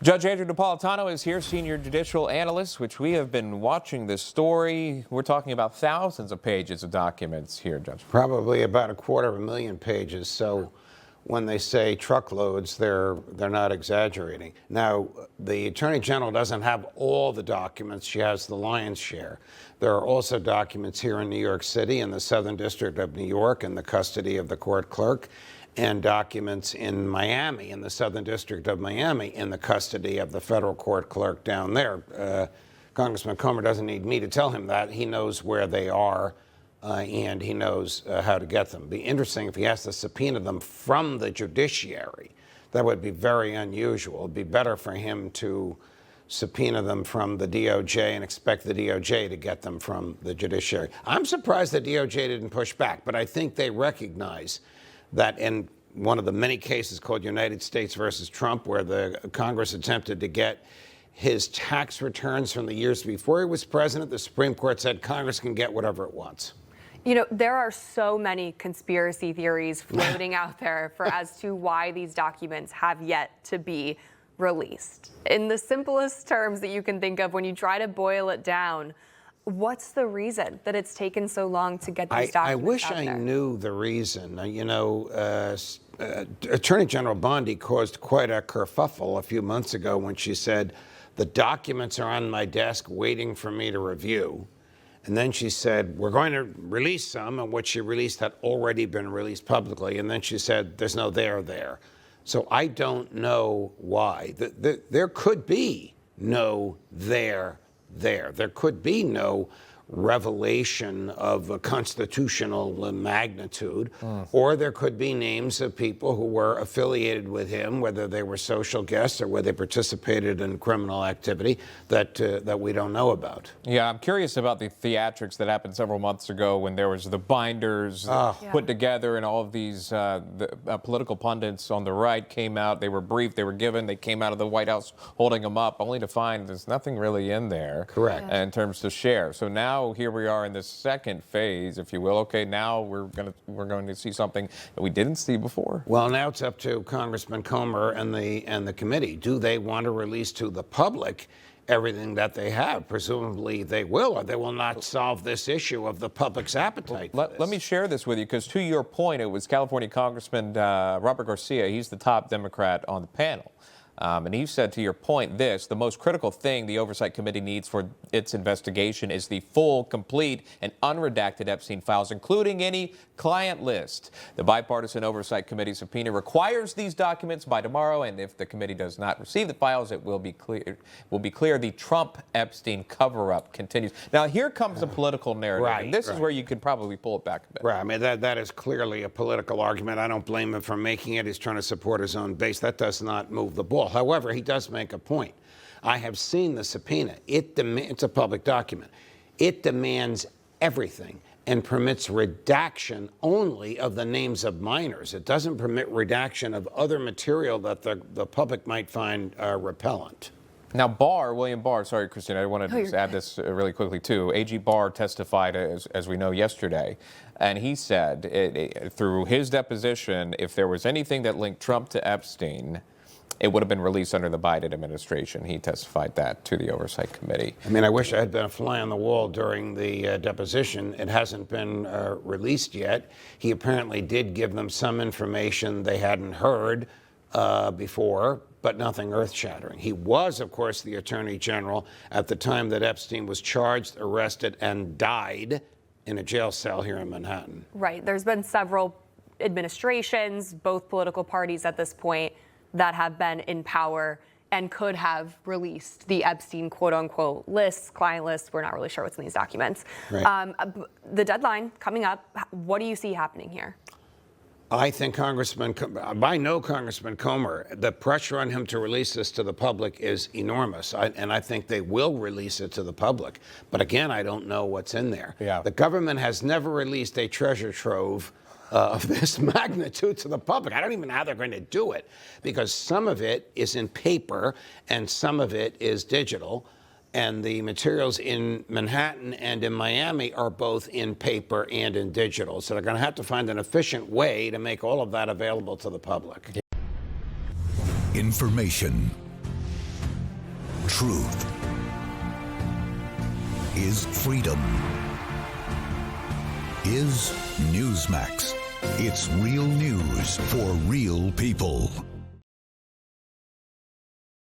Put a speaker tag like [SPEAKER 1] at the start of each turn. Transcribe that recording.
[SPEAKER 1] Judge Andrew Napolitano is here, senior judicial analyst, which we have been watching this story. We're talking about thousands of pages of documents here, Judge.
[SPEAKER 2] Probably about 250,000 pages. So when they say truckloads, they're not exaggerating. Now, the Attorney General doesn't have all the documents. She has the lion's share. There are also documents here in New York City in the Southern District of New York in the custody of the court clerk, and documents in Miami, in the Southern District of Miami, in the custody of the federal court clerk down there. Congressman Comer doesn't need me to tell him that. He knows where they are, and he knows how to get them. It'd be interesting if he has to subpoena them from the judiciary. That would be very unusual. It'd be better for him to subpoena them from the DOJ and expect the DOJ to get them from the judiciary. I'm surprised the DOJ didn't push back, but I think they recognize that in one of the many cases called United States versus Trump, where the Congress attempted to get his tax returns from the years before he was president, the Supreme Court said Congress can get whatever it wants.
[SPEAKER 3] You know, there are so many conspiracy theories floating out there as to why these documents have yet to be released. In the simplest terms that you can think of, when you try to boil it down, what's the reason that it's taken so long to get these documents
[SPEAKER 2] I wish
[SPEAKER 3] out there?
[SPEAKER 2] I knew the reason. You know, Attorney General Bondi caused quite a kerfuffle a few months ago when she said, the documents are on my desk waiting for me to review. And then she said, we're going to release some, and what she released had already been released publicly. And then she said, there's no there. So I don't know why. There could be no there. There could be no revelation of a constitutional magnitude, or there could be names of people who were affiliated with him, whether they were social guests or whether they participated in criminal activity that we don't know about.
[SPEAKER 1] Yeah, I'm curious about the theatrics that happened several months ago when there was the binders put together, and all of these political pundits on the right came out. They were briefed, they were given, they came out of the White House holding them up, only to find there's nothing really in there.
[SPEAKER 2] Correct.
[SPEAKER 1] In terms to share. So now here we are in this second phase, if you will. Okay, now we're going to see something that we didn't see before.
[SPEAKER 2] Well, now it's up to Congressman Comer and the committee. Do they want to release to the public everything that they have? Presumably they will, or they will not solve this issue of the public's appetite.
[SPEAKER 1] Let me share this with you, because to your point, it was California Congressman Robert Garcia. He's the top Democrat on the panel. And he said, to your point, the most critical thing the Oversight Committee needs for its investigation is the full, complete, and unredacted Epstein files, including any client list. The Bipartisan Oversight Committee subpoena requires these documents by tomorrow, and if the committee does not receive the files, it will be clear the Trump-Epstein cover-up continues. Now, here comes a political narrative, and this is where you could probably pull it back a bit.
[SPEAKER 2] Right. I mean, that is clearly a political argument. I don't blame him for making it. He's trying to support his own base. That does not move the ball. However, he does make a point. I have seen the subpoena. It's a public document. It demands everything and permits redaction only of the names of minors. It doesn't permit redaction of other material that the public might find repellent.
[SPEAKER 1] Now, William Barr, sorry, Christina, I wanted to just add this really quickly, too. A.G. Barr testified, as we know, yesterday, and he said, through his deposition, if there was anything that linked Trump to Epstein, it would have been released under the Biden administration. He testified that to the Oversight Committee.
[SPEAKER 2] I mean, I wish I had been a fly on the wall during the deposition. It hasn't been released yet. He apparently did give them some information they hadn't heard before, but nothing earth-shattering. He was, of course, the Attorney General at the time that Epstein was charged, arrested, and died in a jail cell here in Manhattan.
[SPEAKER 3] Right. There's been several administrations, both political parties at this point, that have been in power and could have released the Epstein quote-unquote lists, client lists. We're not really sure what's in these documents.
[SPEAKER 2] Right.
[SPEAKER 3] The deadline coming up, what do you see happening here?
[SPEAKER 2] I think I know Congressman Comer. The pressure on him to release this to the public is enormous, and I think they will release it to the public. But again, I don't know what's in there.
[SPEAKER 1] Yeah.
[SPEAKER 2] The government has never released a treasure trove of this magnitude to the public. I don't even know how they're going to do it, because some of it is in paper and some of it is digital. And the materials in Manhattan and in Miami are both in paper and in digital. So they're going to have to find an efficient way to make all of that available to the public.
[SPEAKER 4] Information. truth is freedom. Is Newsmax. It's real news for real people.